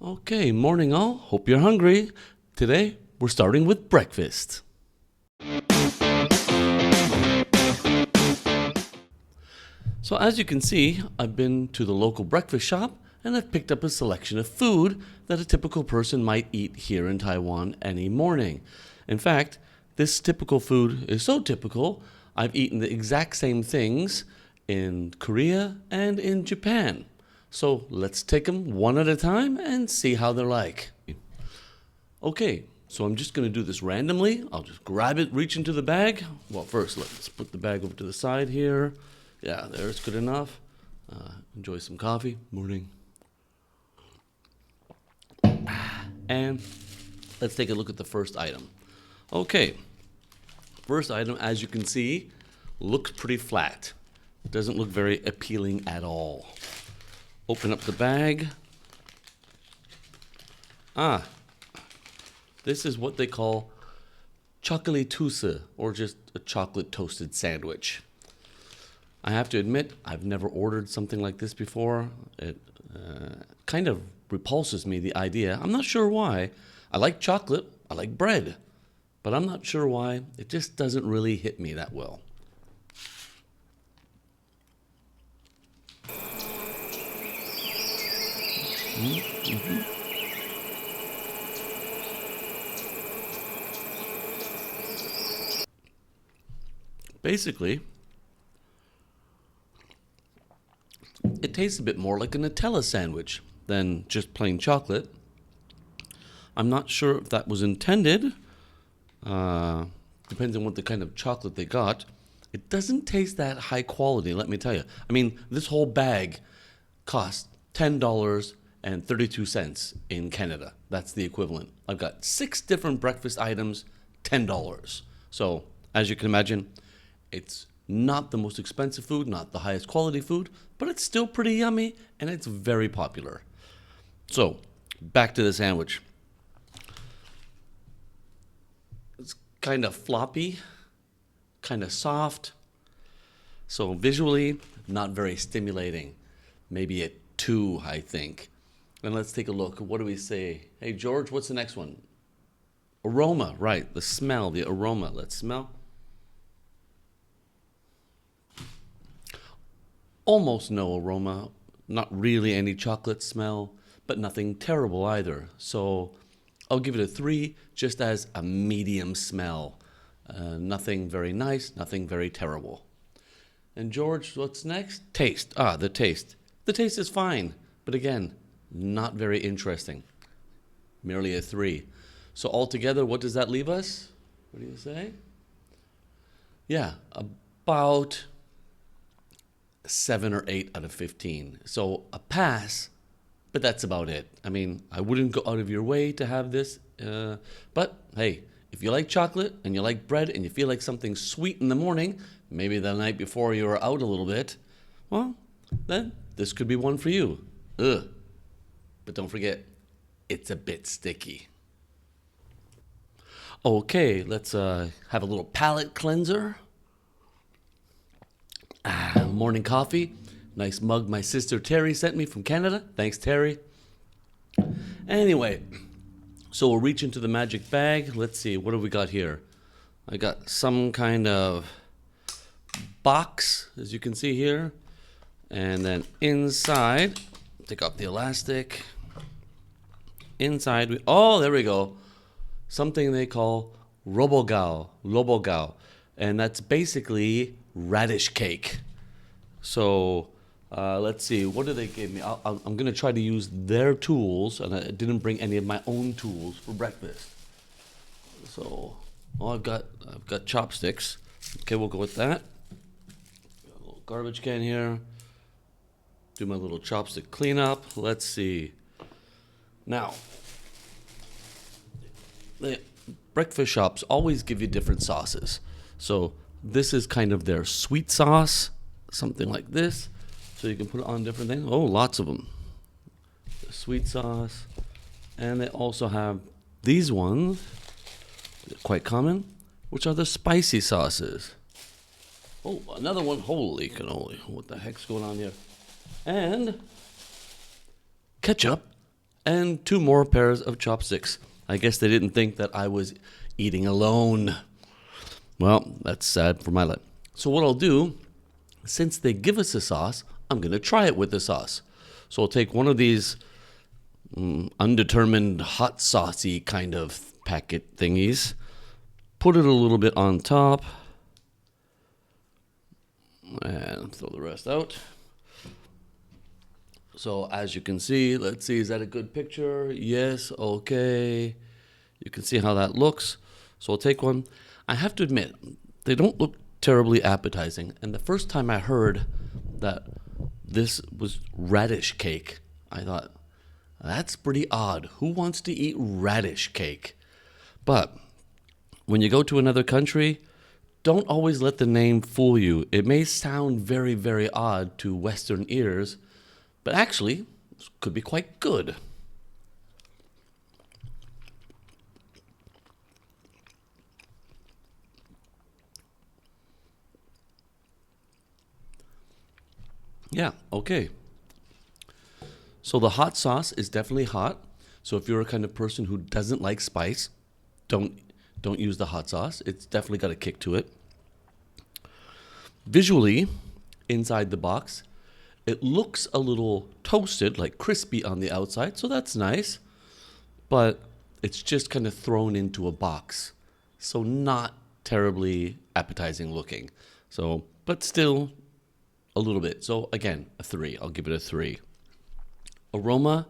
Okay, morning all. Hope you're hungry. Today, we're starting with breakfast. So as you can see, I've been to the local breakfast shop and I've picked up a selection of food that a typical person might eat here in Taiwan any morning. In fact, this typical food is so typical, I've eaten the exact same things in Korea and in Japan. So let's take them one at a time and see how they're like. Okay, so I'm just going to do this randomly. I'll just grab it, reach into the bag. Well, first, let's put the bag over to the side here. Yeah, there's good enough. Enjoy some coffee. Morning. And let's take a look at the first item. Okay, first item, as you can see, looks pretty flat. Doesn't look very appealing at all. Open up the bag. This is what they call chocolatose, or just a chocolate toasted sandwich. I have to admit, I've never ordered something like this before. It kind of repulses me, the idea. I'm not sure why. I like chocolate, I like bread, but I'm not sure why. It just doesn't really hit me that well. Basically, it tastes a bit more like a Nutella sandwich than just plain chocolate. I'm not sure if that was intended. Depends on what the kind of chocolate they got. It doesn't taste that high quality, let me tell you. I mean, this whole bag cost $10.32 in Canada. That's the equivalent. I've got 6 different breakfast items, $10. So, as you can imagine, it's not the most expensive food, not the highest quality food, but it's still pretty yummy and it's very popular. So, back to the sandwich. It's kind of floppy, kind of soft. So visually, not very stimulating. Maybe a 2, I think. And let's take a look. What do we say? Hey, George, what's the next one? Aroma, right. The smell, the aroma. Let's smell. Almost no aroma. Not really any chocolate smell, but nothing terrible either. So I'll give it a 3, just as a medium smell. Nothing very nice, nothing very terrible. And George, what's next? Taste. The taste. The taste is fine, but again, not very interesting. Merely a 3. So altogether, what does that leave us? What do you say? Yeah, about 7 or 8 out of 15. So a pass, but that's about it. I mean, I wouldn't go out of your way to have this, but hey, if you like chocolate and you like bread and you feel like something sweet in the morning, maybe the night before you were out a little bit, well, then this could be one for you. Ugh. But don't forget, it's a bit sticky. Okay, let's have a little palate cleanser. Morning coffee. Nice mug my sister Terry sent me from Canada. Thanks, Terry. Anyway, so we'll reach into the magic bag. Let's see, what have we got here? I got some kind of box, as you can see here. And then inside, take off the elastic. Inside, there we go. Something they call lobogao. And that's basically radish cake. So let's see, what do they give me? I'm going to try to use their tools, and I didn't bring any of my own tools for breakfast. So, I've got chopsticks. Okay, we'll go with that. Got a little garbage can here. Do my little chopstick cleanup. Let's see. Now, the breakfast shops always give you different sauces. So this is kind of their sweet sauce, something like this. So you can put it on different things. Oh, lots of them. The sweet sauce. And they also have these ones, quite common, which are the spicy sauces. Oh, another one. Holy cannoli. What the heck's going on here? And ketchup and 2 more pairs of chopsticks. I guess they didn't think that I was eating alone. Well, that's sad for my life. So what I'll do, since they give us a sauce, I'm going to try it with the sauce. So I'll take one of these undetermined hot saucy kind of packet thingies, put it a little bit on top, and throw the rest out. So as you can see, let's see, is that a good picture? Yes, okay. You can see how that looks. So I'll take one. I have to admit, they don't look terribly appetizing. And the first time I heard that this was radish cake, I thought, that's pretty odd. Who wants to eat radish cake? But when you go to another country, don't always let the name fool you. It may sound very, very odd to Western ears, but actually, it could be quite good. Yeah, okay. So the hot sauce is definitely hot. So if you're a kind of person who doesn't like spice, don't use the hot sauce. It's definitely got a kick to it. Visually, inside the box, it looks a little toasted, like crispy on the outside, so that's nice. But it's just kind of thrown into a box. So not terribly appetizing looking. So, but still a little bit. So again, a 3. I'll give it a 3. Aroma,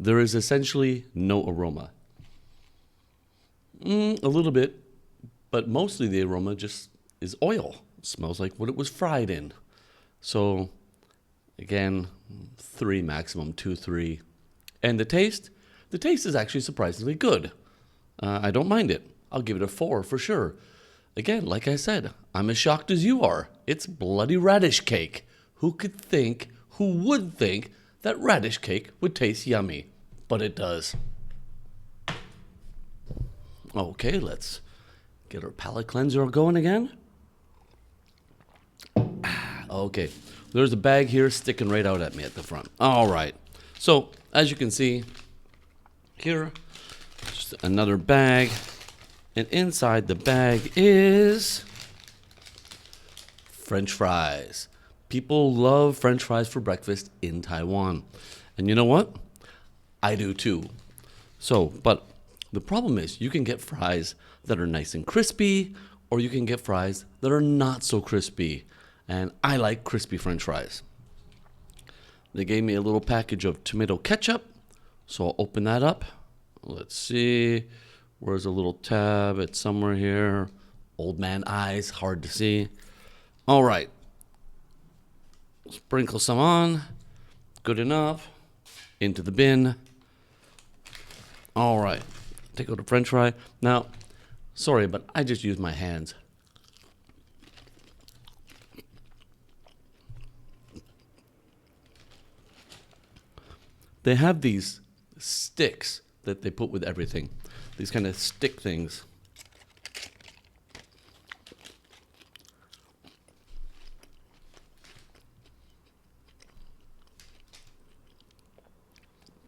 there is essentially no aroma. A little bit, but mostly the aroma just is oil. It smells like what it was fried in. So again, 3 maximum, 2, 3. And the taste is actually surprisingly good. I don't mind it. I'll give it a 4 for sure. Again, like I said, I'm as shocked as you are. It's bloody radish cake. Who would think that radish cake would taste yummy? But it does. Okay, let's get our palate cleanser going again. Okay, there's a bag here sticking right out at me at the front. All right, so as you can see here, just another bag, and inside the bag is French fries. People love French fries for breakfast in Taiwan, and you know what? I do too. So, but the problem is you can get fries that are nice and crispy, or you can get fries that are not so crispy. And I like crispy French fries. They gave me a little package of tomato ketchup, so I'll open that up. Let's see, where's a little tab? It's somewhere here. Old man eyes, hard to see. All right, sprinkle some on, good enough, into the bin. All right, take out a French fry. Now, sorry, but I just use my hands. They have these sticks that they put with everything. These kind of stick things.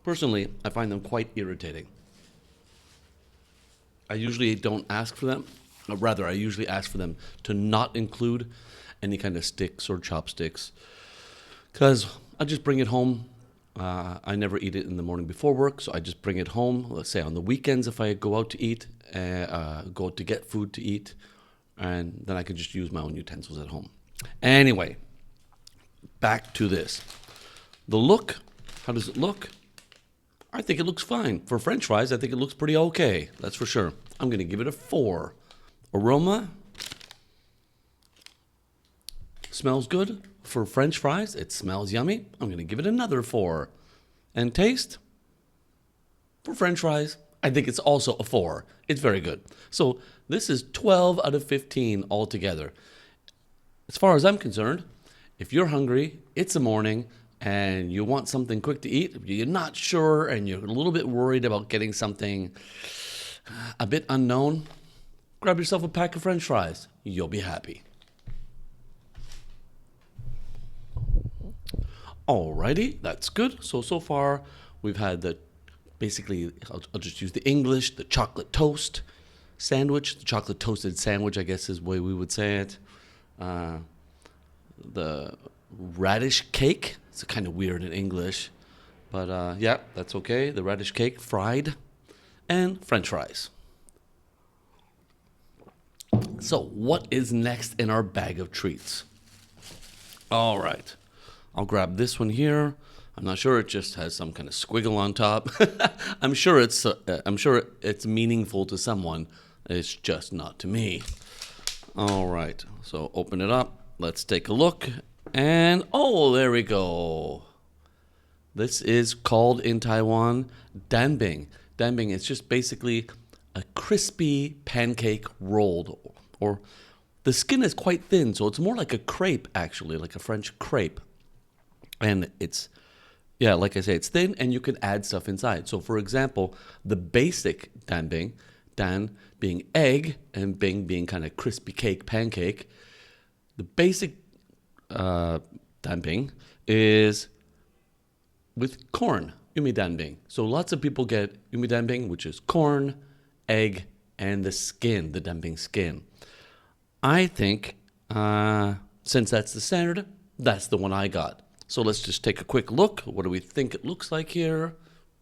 Personally, I find them quite irritating. I usually don't ask for them. Or rather, I usually ask for them to not include any kind of sticks or chopsticks, because I just bring it home. I never eat it in the morning before work, so I just bring it home. Let's say on the weekends if I go out to eat, go out to get food to eat, and then I can just use my own utensils at home. Anyway, back to this. The look, how does it look? I think it looks fine. For French fries, I think it looks pretty okay. That's for sure. I'm going to give it a 4. Aroma, smells good. For French fries, it smells yummy. I'm going to give it another 4. And taste, for French fries, I think it's also a 4. It's very good. So this is 12 out of 15 altogether. As far as I'm concerned, if you're hungry, it's the morning, and you want something quick to eat, you're not sure, and you're a little bit worried about getting something a bit unknown, grab yourself a pack of French fries. You'll be happy. Alrighty, that's good. So far we've had the basically, I'll just use the English, the chocolate toast sandwich, the chocolate toasted sandwich, I guess is the way we would say it. The radish cake, it's kind of weird in English, but yeah, that's okay. The radish cake, fried, and French fries. So, what is next in our bag of treats? All right, I'll grab this one here. I'm not sure, it just has some kind of squiggle on top. I'm sure it's meaningful to someone. It's just not to me. All right, so open it up. Let's take a look. And oh, there we go. This is called in Taiwan danbing. Danbing is just basically a crispy pancake rolled, or the skin is quite thin, so it's more like a crepe actually, like a French crepe. And it's, yeah, like I say, it's thin and you can add stuff inside. So for example, the basic danbing, dan being egg and bing being kind of crispy cake pancake, the basic danbing is with corn, danbing. So lots of people get danbing, which is corn, egg, and the skin, the danbing skin. I think, since that's the standard, that's the one I got. So let's just take a quick look. What do we think it looks like here?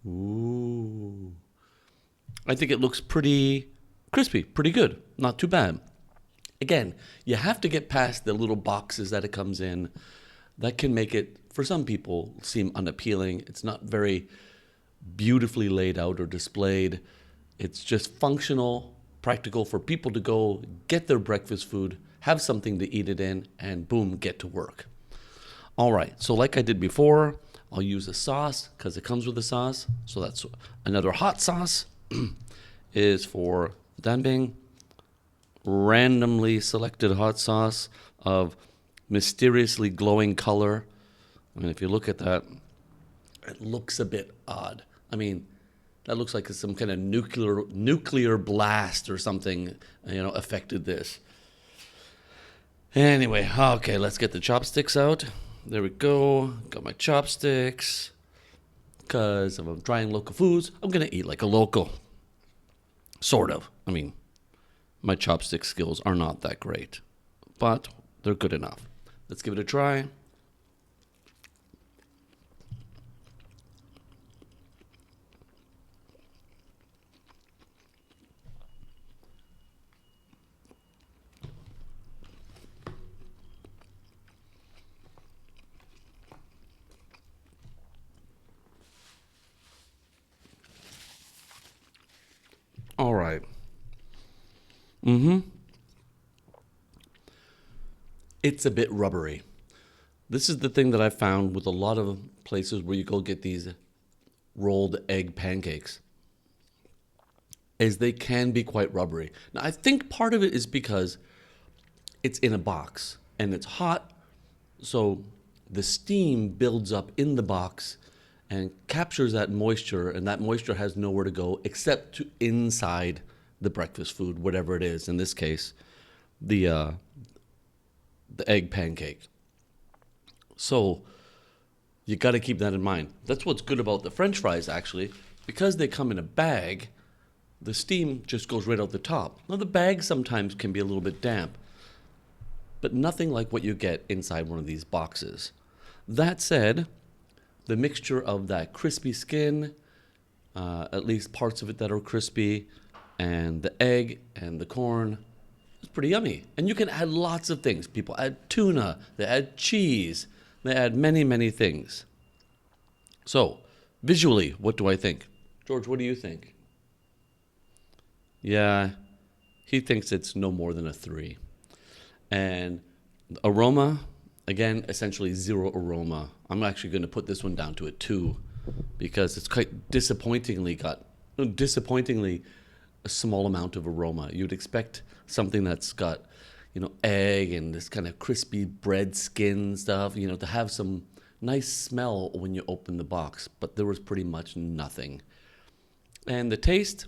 Ooh. I think it looks pretty crispy, pretty good, not too bad. Again, you have to get past the little boxes that it comes in. That can make it, for some people, seem unappealing. It's not very beautifully laid out or displayed. It's just functional, practical for people to go get their breakfast food, have something to eat it in, and boom, get to work. All right, so like I did before, I'll use a sauce because it comes with a sauce. So that's another hot sauce is for danbing. Randomly selected hot sauce of mysteriously glowing color. I mean, if you look at that, it looks a bit odd. I mean, that looks like some kind of nuclear blast or something, affected this. Anyway, okay, let's get the chopsticks out. There we go. Got my chopsticks. Because if I'm trying local foods, I'm going to eat like a local. Sort of. I mean, my chopstick skills are not that great, but they're good enough. Let's give it a try. All right. It's a bit rubbery. This is the thing that I found with a lot of places where you go get these rolled egg pancakes, is they can be quite rubbery. Now, I think part of it is because it's in a box and it's hot, so the steam builds up in the box and captures that moisture, and that moisture has nowhere to go except to inside the breakfast food, whatever it is. In this case, the egg pancake. So you got to keep that in mind. That's what's good about the French fries, actually, because they come in a bag. The steam just goes right out the top. Now the bag sometimes can be a little bit damp, but nothing like what you get inside one of these boxes. That said, the mixture of that crispy skin, at least parts of it that are crispy, and the egg and the corn, it's pretty yummy. And you can add lots of things. People add tuna, they add cheese, they add many, many things. So, visually, what do I think? George, what do you think? Yeah, he thinks it's no more than a 3. And aroma, again, essentially 0 aroma. I'm actually going to put this one down to a 2 because it's quite disappointingly a small amount of aroma. You'd expect something that's got, egg and this kind of crispy bread skin stuff, to have some nice smell when you open the box, but there was pretty much nothing. And the taste,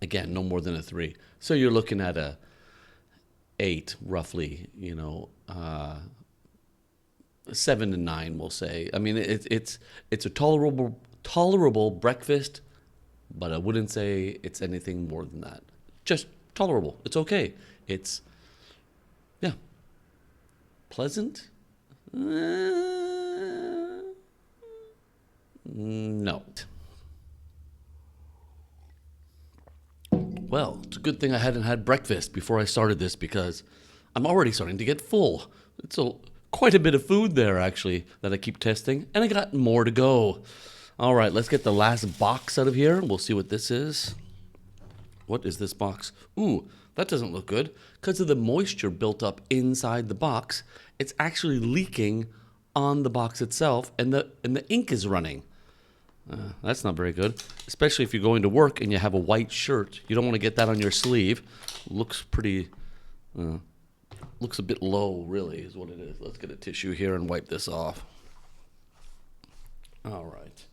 again, no more than a 3. So you're looking at a 8, roughly, 7 to 9, we'll say. I mean, it's a tolerable tolerable breakfast, but I wouldn't say it's anything more than that. Just tolerable. It's okay. It's, yeah, pleasant? No. Well, it's a good thing I hadn't had breakfast before I started this because I'm already starting to get full. It's quite a bit of food there, actually, that I keep testing, and I got more to go. All right, let's get the last box out of here. We'll see what this is. What is this box? Ooh, that doesn't look good. Because of the moisture built up inside the box, it's actually leaking on the box itself, and the ink is running. That's not very good, especially if you're going to work and you have a white shirt. You don't want to get that on your sleeve. Looks pretty, looks a bit low, really, is what it is. Let's get a tissue here and wipe this off. All right.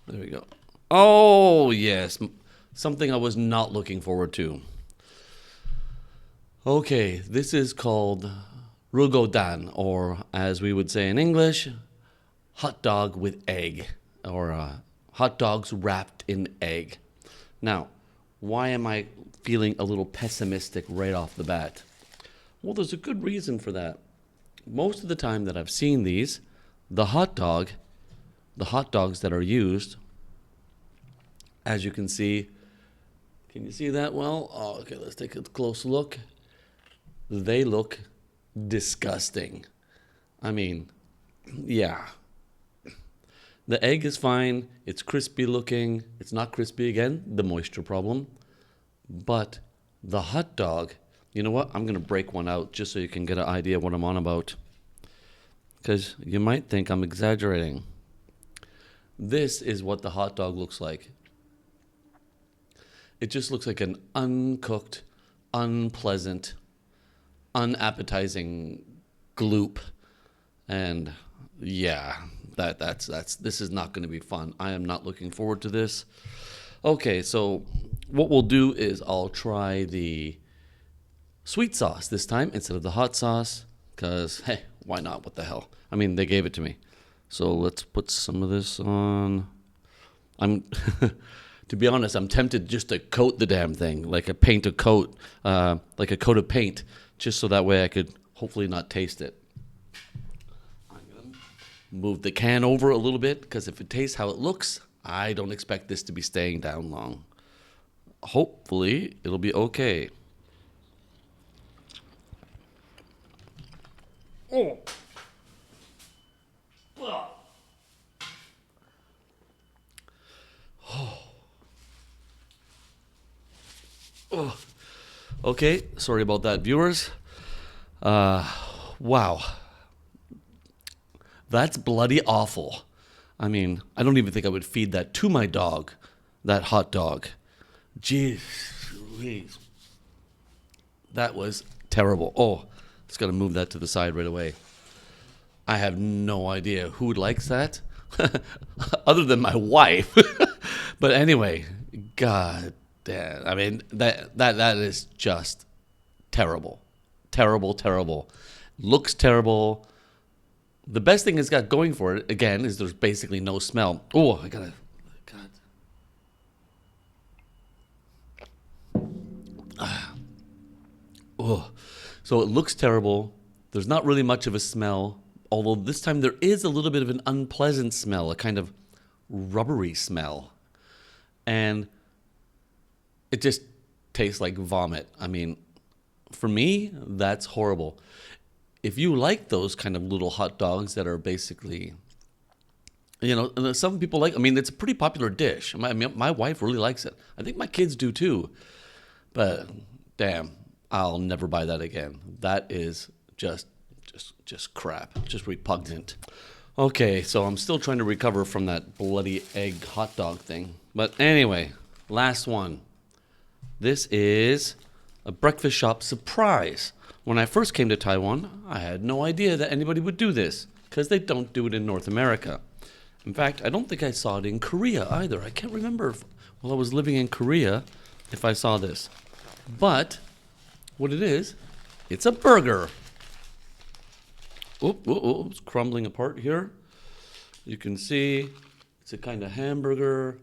There we go. Oh, yes. Something I was not looking forward to. Okay, this is called rugodan, or as we would say in English, hot dog with egg, or hot dogs wrapped in egg. Now, why am I feeling a little pessimistic right off the bat? Well, there's a good reason for that. Most of the time that I've seen these, the hot dogs that are used, as you can see, can you see that well? Oh, okay, let's take a close look. They look disgusting. I mean, yeah. The egg is fine. It's crispy looking. It's not crispy again, the moisture problem. But the hot dog, you know what? I'm going to break one out just so you can get an idea of what I'm on about. Because you might think I'm exaggerating. This is what the hot dog looks like. It just looks like an uncooked, unpleasant, unappetizing gloop. And yeah, this is not going to be fun. I am not looking forward to this. Okay, so what we'll do is I'll try the sweet sauce this time instead of the hot sauce, because hey, why not? What the hell? I mean, they gave it to me. So let's put some of this on. To be honest, I'm tempted just to coat the damn thing, like a coat of paint, just so that way I could hopefully not taste it. I'm going to move the can over a little bit, because if it tastes how it looks, I don't expect this to be staying down long. Hopefully, it'll be okay. Oh. Oh. Okay, sorry about that, viewers. Wow. That's bloody awful. I mean, I don't even think I would feed that to my dog, that hot dog. Jeez Louise. That was terrible. Oh, just got to move that to the side right away. I have no idea who likes that, other than my wife. But anyway, God damn. I mean, that is just terrible. Terrible, terrible. Looks terrible. The best thing it's got going for it, again, is there's basically no smell. Oh, I gotta, God. Oh, so it looks terrible. There's not really much of a smell, although this time there is a little bit of an unpleasant smell, a kind of rubbery smell. And it just tastes like vomit. I mean, for me, that's horrible. If you like those kind of little hot dogs that are basically, you know, some people like, I mean, it's a pretty popular dish. My wife really likes it. I think my kids do too. But damn, I'll never buy that again. That is just crap, just repugnant. Okay, so I'm still trying to recover from that bloody egg hot dog thing. But anyway, last one. This is a breakfast shop surprise. When I first came to Taiwan, I had no idea that anybody would do this, because they don't do it in North America. In fact, I don't think I saw it in Korea either. I can't remember while I was living in Korea if I saw this. But what it is, it's a burger. It's crumbling apart here. You can see It's a kind of hamburger,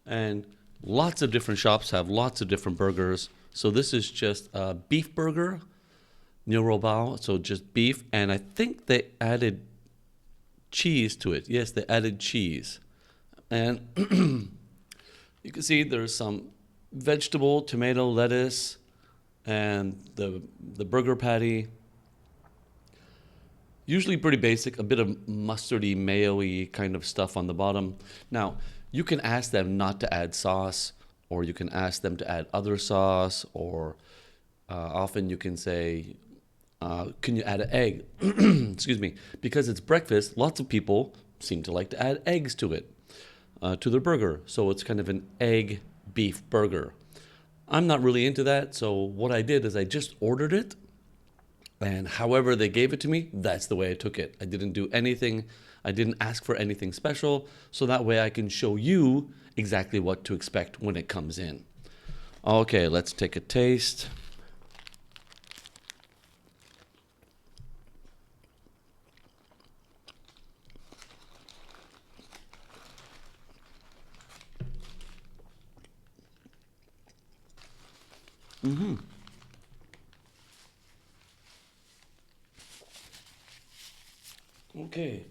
and lots of different shops have lots of different burgers. So this is just a beef burger, Bao, so just beef, and I think they added cheese to it. Yes, they added cheese. And you can see there's some vegetable, tomato, lettuce, and the burger patty. Usually pretty basic, a bit of mustardy, mayo-y kind of stuff on the bottom. Now, you can ask them not to add sauce, or you can ask them to add other sauce, or often you can say, can you add an egg? Excuse me. Because it's breakfast, lots of people seem to like to add eggs to it, to their burger. So it's kind of an egg beef burger. I'm not really into that, so what I did is I just ordered it, and however they gave it to me, that's the way I took it. I didn't do anything. I didn't ask for anything special, so that way I can show you exactly what to expect when it comes in. Okay, let's take a taste. Okay.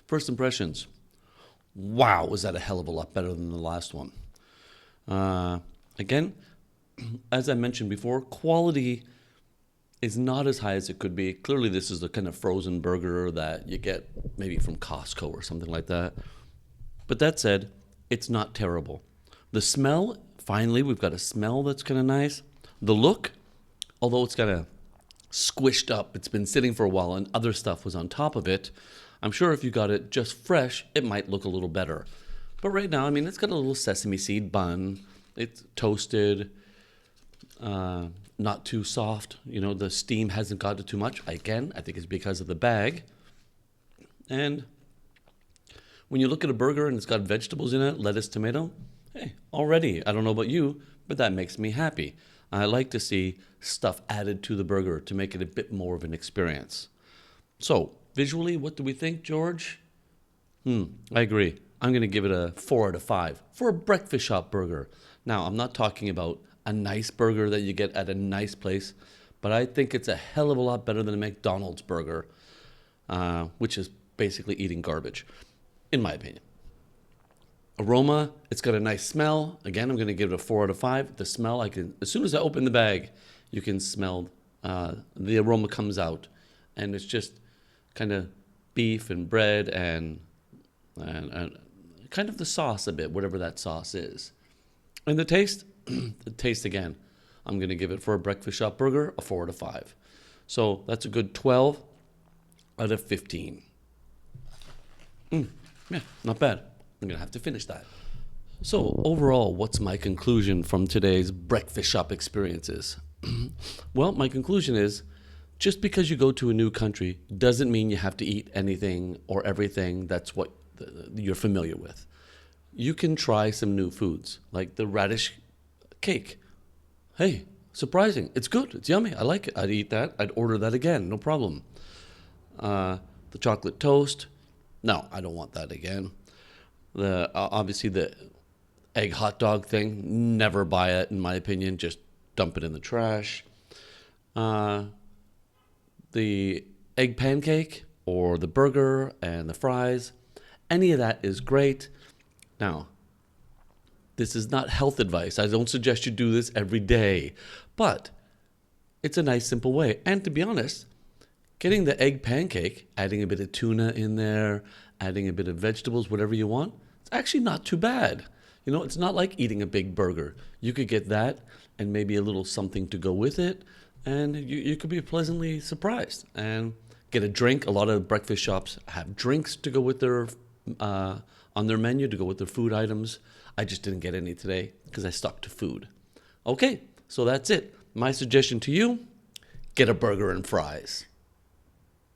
First impressions. Wow, was that a hell of a lot better than the last one. Again, as I mentioned before, quality is not as high as it could be. Clearly, this is the kind of frozen burger that you get maybe from Costco or something like that. But that said, it's not terrible. The smell, finally, we've got a smell that's kind of nice. The look, although it's kind of squished up, it's been sitting for a while and other stuff was on top of it, I'm sure if you got it just fresh, it might look a little better. But right now, I mean, it's got a little sesame seed bun. It's toasted, not too soft. You know, the steam hasn't got it too much. Again, I think it's because of the bag. And when you look at a burger and it's got vegetables in it, lettuce, tomato, hey, already, I don't know about you, but that makes me happy. I like to see stuff added to the burger to make it a bit more of an experience. So, visually, what do we think, George? I agree. I'm going to give it a 4 out of 5 for a breakfast shop burger. Now, I'm not talking about a nice burger that you get at a nice place, but I think it's a hell of a lot better than a McDonald's burger, which is basically eating garbage, in my opinion. Aroma, it's got a nice smell. Again, I'm going to give it a 4 out of 5. The smell, as soon as I open the bag, you can smell the aroma comes out. And it's just kind of beef and bread and kind of the sauce a bit, whatever that sauce is. And the taste, again, I'm going to give it for a breakfast shop burger, a 4 out of 5. So that's a good 12 out of 15. Yeah, not bad. I'm going to have to finish that. So overall, what's my conclusion from today's breakfast shop experiences? Well, my conclusion is just because you go to a new country doesn't mean you have to eat anything or everything that's what you're familiar with. You can try some new foods, like the radish cake. Hey, surprising. It's good. It's yummy. I like it. I'd eat that. I'd order that again. No problem. The chocolate toast. No, I don't want that again. Obviously the egg hot dog thing, never buy it in my opinion, just dump it in the trash. The egg pancake or the burger and the fries, any of that is great. Now, this is not health advice. I don't suggest you do this every day, but it's a nice simple way. And to be honest, getting the egg pancake, adding a bit of tuna in there, adding a bit of vegetables, whatever you want, it's actually not too bad. You know, it's not like eating a big burger. You could get that and maybe a little something to go with it, and you could be pleasantly surprised. And get a drink. A lot of breakfast shops have drinks to go with their on their menu, to go with their food items. I just didn't get any today because I stuck to food. Okay, so that's it. My suggestion to you, get a burger and fries.